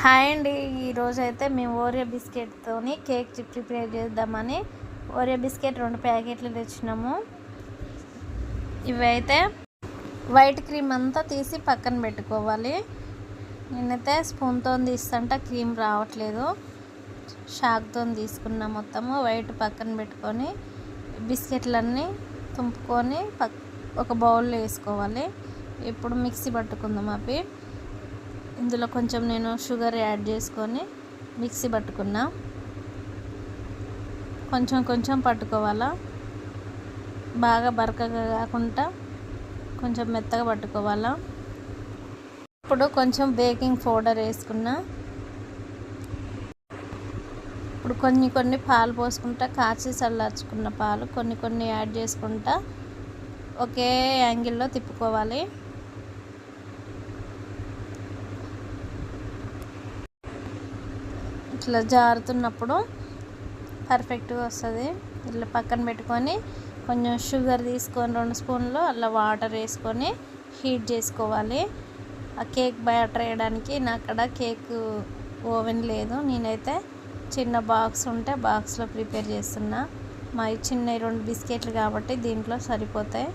Hi అండి. ఈరోజైతే మేము ఓరియో బిస్కెట్తోని కేక్ ప్రిపేర్ చేద్దామని ఓరియో బిస్కెట్ 2 ప్యాకెట్లు తెచ్చినాము. ఇవైతే వైట్ క్రీమ్ అంతా తీసి పక్కన పెట్టుకోవాలి. నేనైతే స్పూన్తో తీస్తుంటే క్రీమ్ రావట్లేదు, షాక్తో తీసుకున్నా. మొత్తము వైట్ పక్కన పెట్టుకొని బిస్కెట్లన్నీ తుంపుకొని ఒక బౌల్లో వేసుకోవాలి. ఇప్పుడు మిక్సీ పట్టుకుందాం. అవి ఇందులో కొంచెం నేను షుగర్ యాడ్ చేసుకొని మిక్సీ పట్టుకున్నా. కొంచెం కొంచెం పట్టుకోవాలా, బాగా బరకగా కాకుండా కొంచెం మెత్తగా పట్టుకోవాలా. ఇప్పుడు కొంచెం బేకింగ్ పౌడర్ వేసుకున్నా. ఇప్పుడు కొన్ని పాలు పోసుకుంటా, కాచి చల్లార్చుకున్న పాలు కొన్ని యాడ్ చేసుకుంటా ఒకే యాంగిల్లో తిప్పుకోవాలి. ఇట్లా జారుతున్నప్పుడు పర్ఫెక్ట్గా వస్తుంది. ఇట్లా పక్కన పెట్టుకొని కొంచెం షుగర్ తీసుకొని 2 స్పూన్లు అలా వాటర్ వేసుకొని హీట్ చేసుకోవాలి. ఆ కేక్ బ్యాటర్ వేయడానికి నా అక్కడ కేక్ ఓవెన్ లేదు. నేనైతే చిన్న బాక్స్ ఉంటే బాక్స్లో ప్రిపేర్ చేస్తున్నా. మా చిన్న 2 బిస్కెట్లు కాబట్టి దీంట్లో సరిపోతాయి.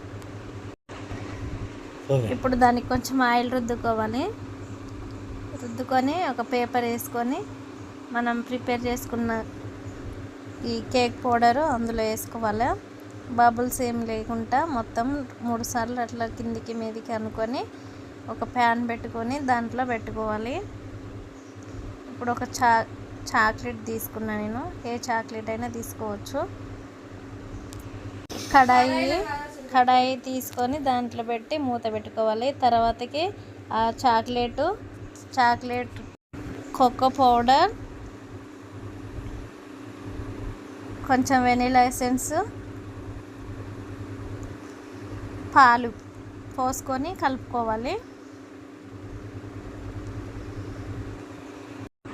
ఇప్పుడు దానికి కొంచెం ఆయిల్ రుద్దుకోవాలి. రుద్దుకొని ఒక పేపర్ వేసుకొని మనం ప్రిపేర్ చేసుకున్న ఈ కేక్ పౌడరు అందులో వేసుకోవాలి. బబుల్స్ ఏం లేకుండా మొత్తం 3 సార్లు అట్లా కిందికి మీదికి అనుకొని ఒక ప్యాన్ పెట్టుకొని దాంట్లో పెట్టుకోవాలి. ఇప్పుడు ఒక చాక్లెట్ తీసుకున్నా. నేను ఏ చాక్లెట్ అయినా తీసుకోవచ్చు. కడాయి తీసుకొని దాంట్లో పెట్టి మూత పెట్టుకోవాలి. తర్వాతకి ఆ చాక్లెట్ కోకో పౌడర్, కొంచెం వెనిలా ఎసెన్స్, పాలు పోసుకొని కలుపుకోవాలి.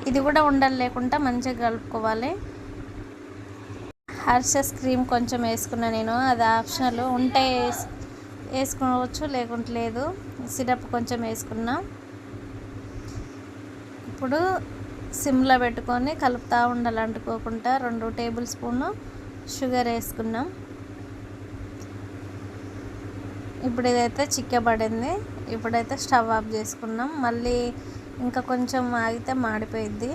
ఇది కూడా ఉండలు లేకుండా మంచిగా కలుపుకోవాలి. హర్షెస్ క్రీమ్ కొంచెం వేసుకున్నా నేను, అది ఆప్షనల్. ఉంటే వేసుకోవచ్చు, లేకుంటే లేదు. సిరప్ కొంచెం వేసుకున్నా. ఇప్పుడు సిమ్లో పెట్టుకొని కలుపుతూ ఉండాలి, అంటుకోకుండా. 2 టేబుల్ స్పూన్లు షుగర్ వేసుకున్నాం. ఇప్పుడు ఇదైతే చిక్కబడింది. ఇప్పుడైతే స్టవ్ ఆఫ్ చేసుకున్నాం. మళ్ళీ ఇంకా కొంచెం ఆగితే మాడిపోయిద్ది.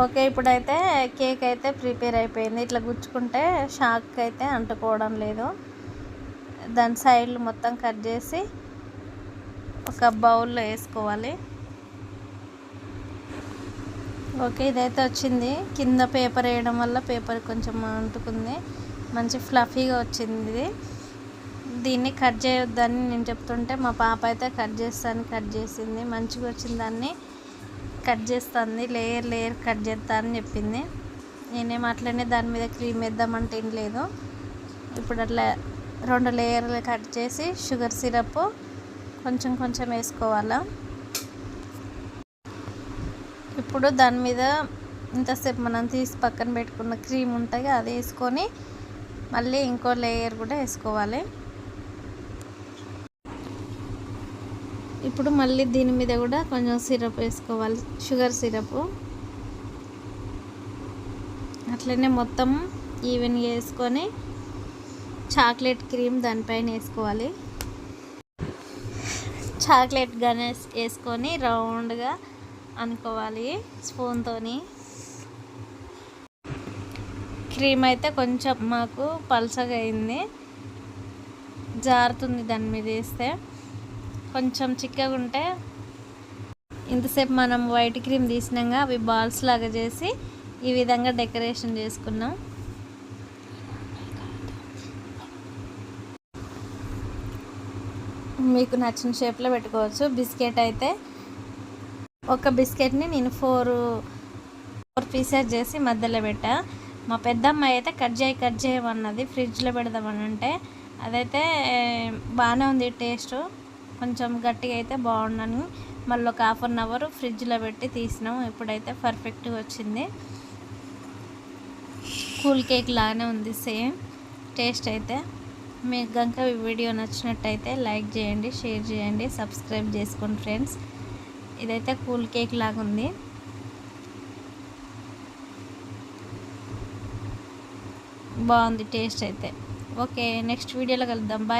ఓకే, ఇప్పుడైతే కేక్ అయితే ప్రిపేర్ అయిపోయింది. ఇట్లా గుచ్చుకుంటే షాక్ అయితే అంటుకోవడం లేదు. దాని సైడ్లు మొత్తం కట్ చేసి ఒక బౌల్లో వేసుకోవాలి. ఓకే, ఇదైతే వచ్చింది. కింద పేపర్ వేయడం వల్ల పేపర్ కొంచెం అంటుకుంది. మంచి ఫ్లఫీగా వచ్చింది. దీన్ని కట్ చేయొద్దని నేను చెప్తుంటే మా పాప అయితే కట్ చేసింది. మంచిగా వచ్చింది. దాన్ని కట్ చేస్తుంది. లేయర్ కట్ చేస్తా అని చెప్పింది. నేనేం అట్లనే దాని మీద క్రీమ్ వేద్దామంటే ఏం లేదు. ఇప్పుడు అట్లా 2 లేయర్లు కట్ చేసి షుగర్ సిరప్ కొంచెం వేసుకోవాలా. ఇప్పుడు దాని మీద ఇంతసేపు మనం తీసి పక్కన పెట్టుకున్న క్రీమ్ ఉంటుంది, అది వేసుకొని మళ్ళీ ఇంకో లేయర్ కూడా వేసుకోవాలి. ఇప్పుడు మళ్ళీ దీని మీద కూడా కొంచెం సిరప్ వేసుకోవాలి, షుగర్ సిరప్. అట్లనే మొత్తం ఈవెన్గా వేసుకొని చాక్లెట్ క్రీమ్ దానిపైన వేసుకోవాలి. చాక్లెట్ గణేష్ వేసుకొని రౌండ్గా అనుకోవాలి స్పూన్తోని. క్రీమ్ అయితే కొంచెం మాకు పల్చగా అయింది, జారుతుంది దాని మీద వేస్తే. కొంచెం చిక్కగా ఉంటే ఇంతసేపు మనం వైట్ క్రీమ్ తీసినాక అవి బాల్స్ లాగా చేసి ఈ విధంగా డెకరేషన్ చేసుకున్నాం. మీకు నచ్చిన షేప్లో పెట్టుకోవచ్చు. బిస్కెట్ అయితే ఒక బిస్కెట్ని నేను 4 పీసెస్ చేసి మధ్యలో పెట్టా. మా పెద్దమ్మాయి అయితే కట్ చేయమన్నది, ఫ్రిడ్జ్లో పెడదామని. అంటే అదైతే బాగానే ఉంది టేస్ట్. కొంచెం గట్టిగా అయితే బాగుండని మళ్ళీ ఒక 1/2 అవర్ ఫ్రిడ్జ్లో పెట్టి తీసినాం. ఇప్పుడైతే పర్ఫెక్ట్గా వచ్చింది. కూల్ కేక్ లాగానే ఉంది సేమ్ టేస్ట్ అయితే. మీకు కనుక ఈ వీడియో నచ్చినట్టయితే లైక్ చేయండి, షేర్ చేయండి, సబ్స్క్రైబ్ చేసుకోండి ఫ్రెండ్స్. ఇదైతే కూల్ కేక్ లాగా ఉంది. బాగుంది టేస్ట్ అయితే. ఓకే, నెక్స్ట్ వీడియోలో కలుద్దాం. బాయ్.